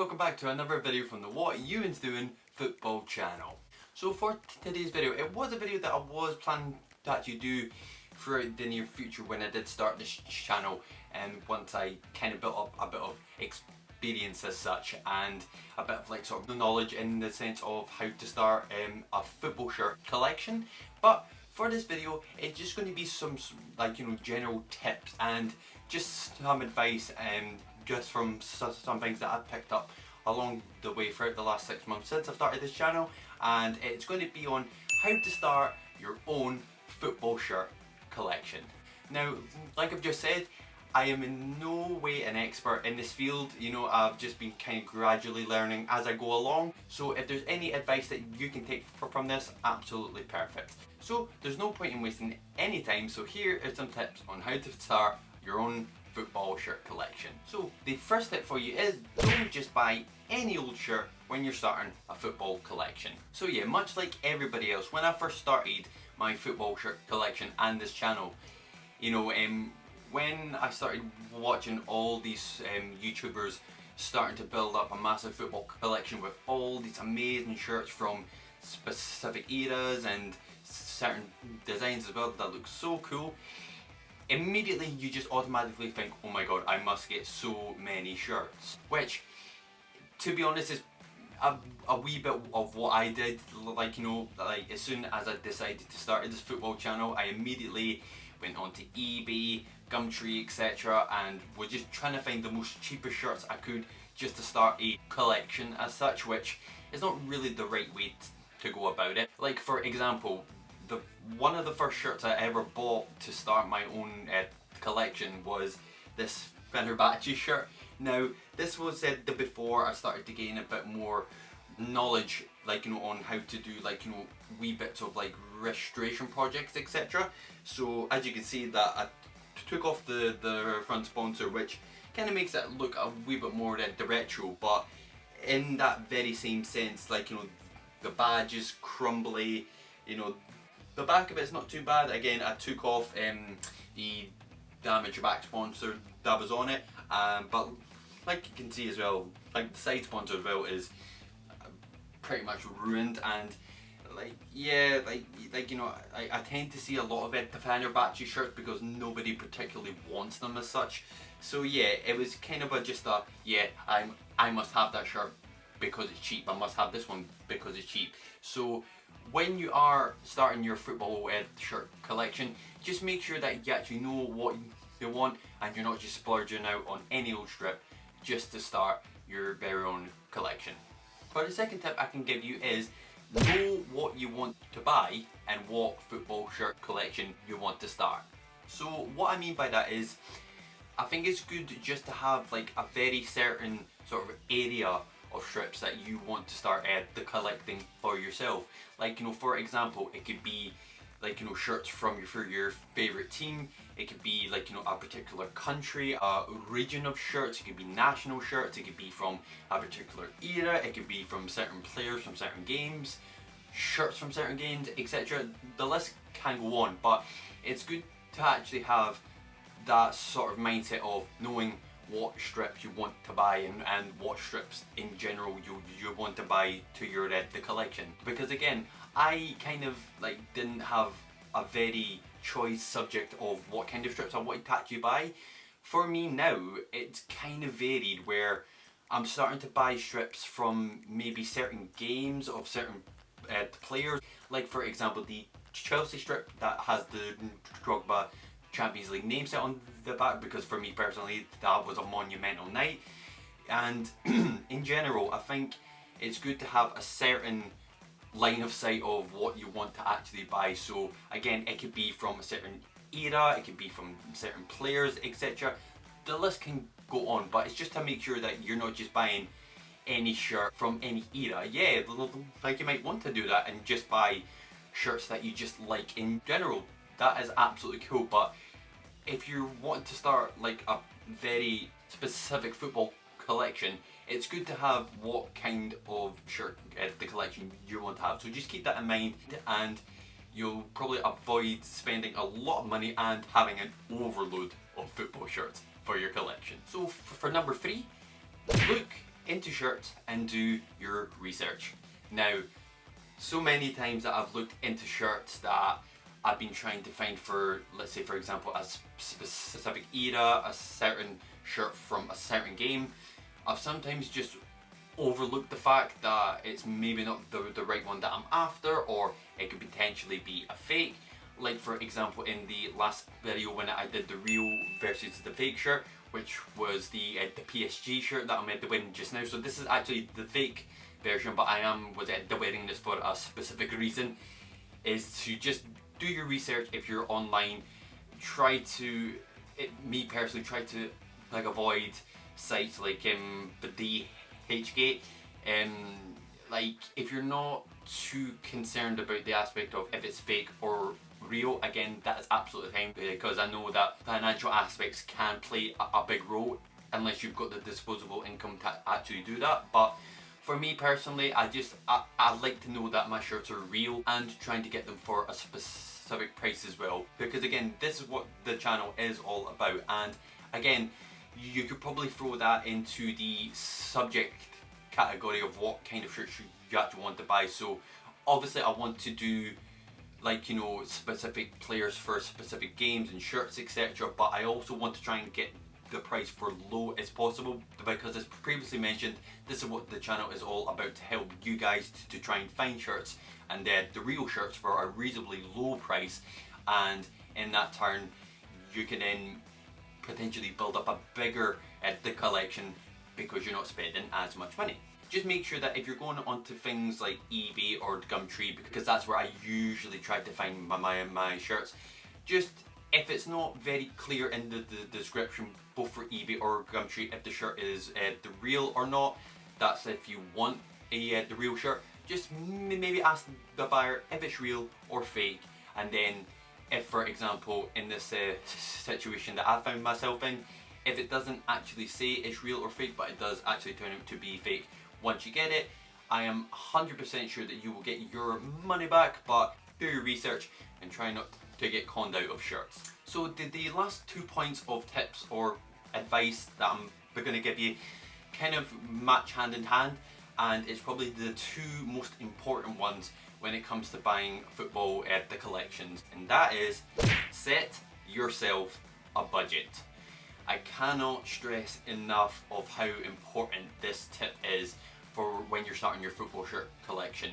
welcome back to another video from the WhatEwen'sDoin football channel. So for today's video, it was a video that I was planning to actually do throughout the near future when I did start this channel, and once I kind of built up a bit of experience as such and a bit of like sort of knowledge in the sense of how to start a football shirt collection. But for this video, it's just going to be some like general tips and just some advice just from some things that I've picked up along the way throughout the last 6 months since I've started this channel, and it's going to be on how to start your own football shirt collection. Now, like I've just said, I am in no way an expert in this field. I've just been kind of gradually learning as I go along. So if there's any advice that you can take from this, absolutely perfect. So there's no point in wasting any time. So here are some tips on how to start your own football shirt collection. So the first tip for you is don't just buy any old shirt when you're starting a football collection. So yeah, much like everybody else, when I first started my football shirt collection and this channel, when I started watching all these YouTubers starting to build up a massive football collection with all these amazing shirts from specific eras and certain designs as well that look so cool, immediately you just automatically think, oh my god, I must get so many shirts. Which, to be honest, is a wee bit of what I did. Like as soon as I decided to start this football channel, I immediately went onto eBay, Gumtree, etc. and was just trying to find the most cheapest shirts I could just to start a collection as such, which is not really the right way to go about it. Like for example, one of the first shirts I ever bought to start my own collection was this Fenerbahce shirt. Now this was before I started to gain a bit more knowledge on how to do wee bits of registration projects, etc. So as you can see that I took off the front sponsor, which kind of makes it look a wee bit more retro, but in that very same sense, the badge is crumbly, the back of it's not too bad. Again, I took off the damaged back sponsor that was on it, but like you can see as well, the side sponsor as well is pretty much ruined, and I tend to see a lot of the Fenerbahce shirts because nobody particularly wants them as such. So yeah, it was kind of I must have that shirt because it's cheap. I must have this one because it's cheap. So when you are starting your football shirt collection, just make sure that you actually know what you want and you're not just splurging out on any old strip just to start your very own collection. For the second tip I can give you is know what you want to buy and what football shirt collection you want to start. So what I mean by that is, I think it's good just to have a very certain sort of area of strips that you want to start the collecting for yourself. For example, it could be shirts from your favorite team. It could be a particular country, a region of shirts. It could be national shirts. It could be from a particular era. It could be from certain players from certain games, shirts from certain games, etc. The list can go on, but it's good to actually have that sort of mindset of knowing what strips you want to buy and what strips in general you want to buy to your the collection. Because again, I kind of didn't have a very choice subject of what kind of strips I wanted to actually buy. For me now, it's kind of varied, where I'm starting to buy strips from maybe certain games of certain players. For example, the Chelsea strip that has the Drogba Champions League name set on the back, because for me personally that was a monumental night. And in general, I think it's good to have a certain line of sight of what you want to actually buy. So again, it could be from a certain era, it could be from certain players, etc. The list can go on, but it's just to make sure that you're not just buying any shirt from any era. Yeah, you might want to do that and just buy shirts that you just like in general. That is absolutely cool, but if you want to start a very specific football collection, it's good to have what kind of shirt the collection you want to have. So just keep that in mind, and you'll probably avoid spending a lot of money and having an overload of football shirts for your collection. So for number 3, look into shirts and do your research. Now, so many times that I've looked into shirts that I've been trying to find for, let's say for example, a specific era, a certain shirt from a certain game, I've sometimes just overlooked the fact that it's maybe not the right one that I'm after, or it could potentially be a fake. Like for example, in the last video when I did the real versus the fake shirt, which was the PSG shirt that I'm wearing just now. So this is actually the fake version, but I was wearing this for a specific reason, is to just do your research. If you're online, try to, me personally, try to like avoid sites like the DHgate. Like if you're not too concerned about the aspect of if it's fake or real, again, that is absolutely fine, because I know that financial aspects can play a big role unless you've got the disposable income to actually do that. But for me personally, I like to know that my shirts are real and trying to get them for a specific price as well, because again, this is what the channel is all about. And again, you could probably throw that into the subject category of what kind of shirts you actually want to buy. So obviously I want to do, like, you know, specific players for specific games and shirts, etc. But I also want to try and get the price for low as possible, because as previously mentioned, this is what the channel is all about, to help you guys to try and find shirts and the real shirts for a reasonably low price, and in that turn you can then potentially build up a bigger the collection because you're not spending as much money. Just make sure that if you're going onto things like eBay or Gumtree, because that's where I usually try to find my shirts, just if it's not very clear in the description, both for eBay or Gumtree, if the shirt is the real or not, that's if you want the real shirt. Just maybe ask the buyer if it's real or fake, and then if, for example, in this situation that I found myself in, if it doesn't actually say it's real or fake, but it does actually turn out to be fake, once you get it, I am 100% sure that you will get your money back, but do your research and try not to get conned out of shirts. So the last 2 points of tips or advice that I'm going to give you kind of match hand in hand, and it's probably the two most important ones when it comes to buying football the collections, and that is set yourself a budget. I cannot stress enough of how important this tip is for when you're starting your football shirt collection.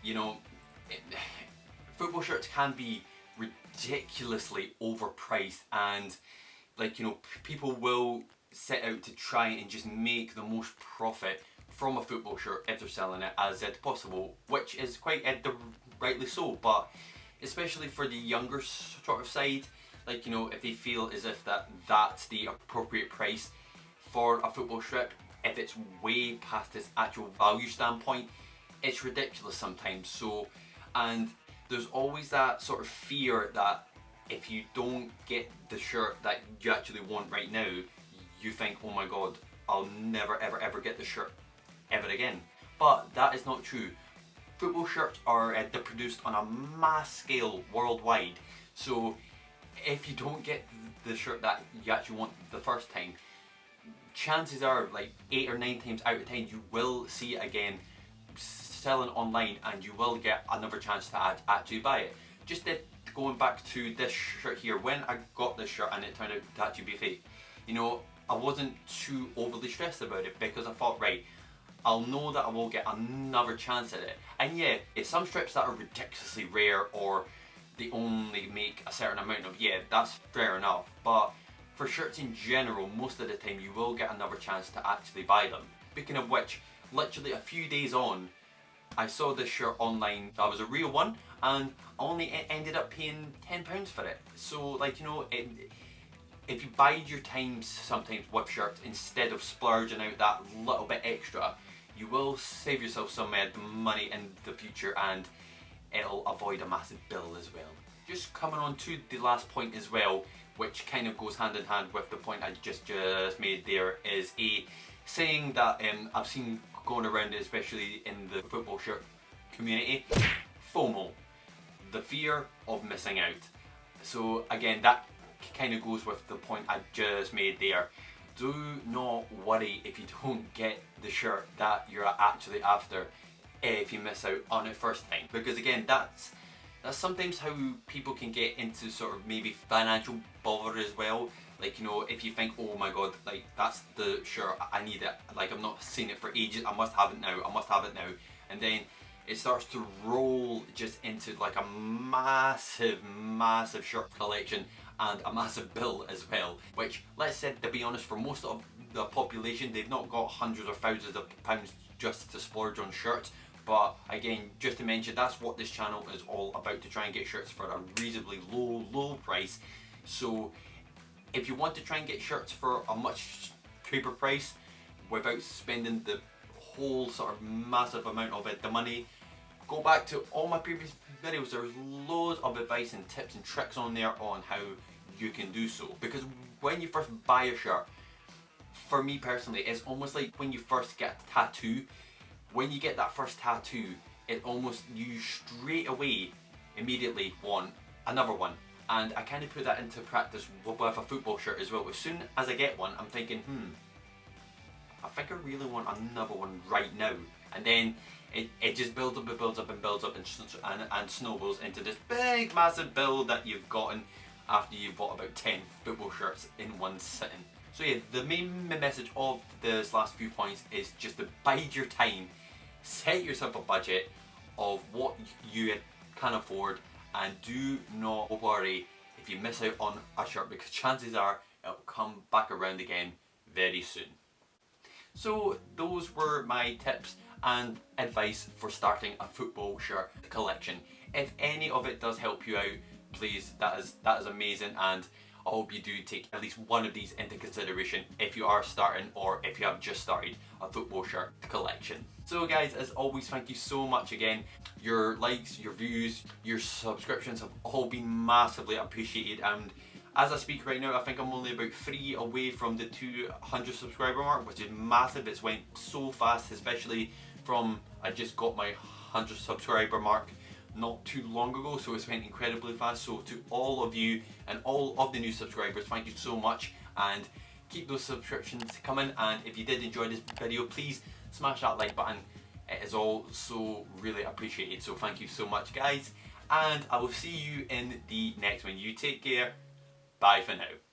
You know, football shirts can be ridiculously overpriced, and like, you know, people will set out to try and just make the most profit from a football shirt if they're selling it as possible, which is quite rightly so. But especially for the younger sort of side, like, you know, if they feel as if that's the appropriate price for a football strip, if it's way past its actual value standpoint, it's ridiculous sometimes. So, and there's always that sort of fear that if you don't get the shirt that you actually want right now, you think, oh my god, I'll never ever get the shirt ever again. But that is not true. Football shirts are they're produced on a mass scale worldwide. So if you don't get the shirt that you actually want the first time, chances are like 8 or 9 times out of 10 you will see it again selling online, and you will get another chance to actually buy it. Just going back to this shirt here, when I got this shirt and it turned out to actually be fake, you know, I wasn't too overly stressed about it, because I thought, right, I'll know that I will get another chance at it. And yeah, it's some strips that are ridiculously rare, or they only make a certain amount of, yeah, that's fair enough. But for shirts in general, most of the time you will get another chance to actually buy them. Speaking of which, literally a few days on, I saw this shirt online that was a real one, and I only ended up paying £10 for it. So, like, you know, if you bide your time sometimes with shirts, instead of splurging out that little bit extra, you will save yourself some money in the future, and it'll avoid a massive bill as well. Just coming on to the last point as well, which kind of goes hand in hand with the point I just made there, is a saying that I've seen going around, especially in the football shirt community: FOMO, the fear of missing out. So again, that kind of goes with the point I just made there. do not worry if you don't get the shirt that you're actually after if you miss out on it first time, because again, that's sometimes how people can get into sort of maybe financial bother as well. Like, you know, if you think, oh my god, like that's the shirt, I need it, like I'm not seeing it for ages, I must have it now, and then it starts to roll just into like a massive shirt collection and a massive bill as well, which, let's say, to be honest, for most of the population, they've not got hundreds or thousands of pounds just to splurge on shirts. But again, just to mention, that's what this channel is all about, to try and get shirts for a reasonably low price. So if you want to try and get shirts for a much cheaper price without spending the whole sort of massive amount of the money, go back to all my previous videos. There's loads of advice and tips and tricks on there on how you can do so. Because when you first buy a shirt, for me personally, it's almost like when you first get a tattoo. When you get that first tattoo, it almost, you straight away immediately want another one. And I kind of put that into practice with a football shirt as well. As soon as I get one, I'm thinking, I think I really want another one right now. And then it just builds up and snowballs into this big massive bill that you've gotten after you've bought about 10 football shirts in one sitting. So yeah, the main message of this last few points is just to bide your time, set yourself a budget of what you can afford, and do not worry if you miss out on a shirt, because chances are it'll come back around again very soon. So those were my tips and advice for starting a football shirt collection. If any of it does help you out, please, that is amazing, and I hope you do take at least one of these into consideration if you are starting, or if you have just started a football shirt collection. So guys, as always, thank you so much again. Your likes, your views, your subscriptions have all been massively appreciated, and as I speak right now, I think I'm only about 3 away from the 200 subscriber mark, which is massive. It's went so fast, especially from, I just got my 100 subscriber mark not too long ago, so it's went incredibly fast. So to all of you and all of the new subscribers, thank you so much, and keep those subscriptions coming. And if you did enjoy this video, please smash that like button. It is all so really appreciated, so thank you so much guys, and I will see you in the next one. You take care, bye for now.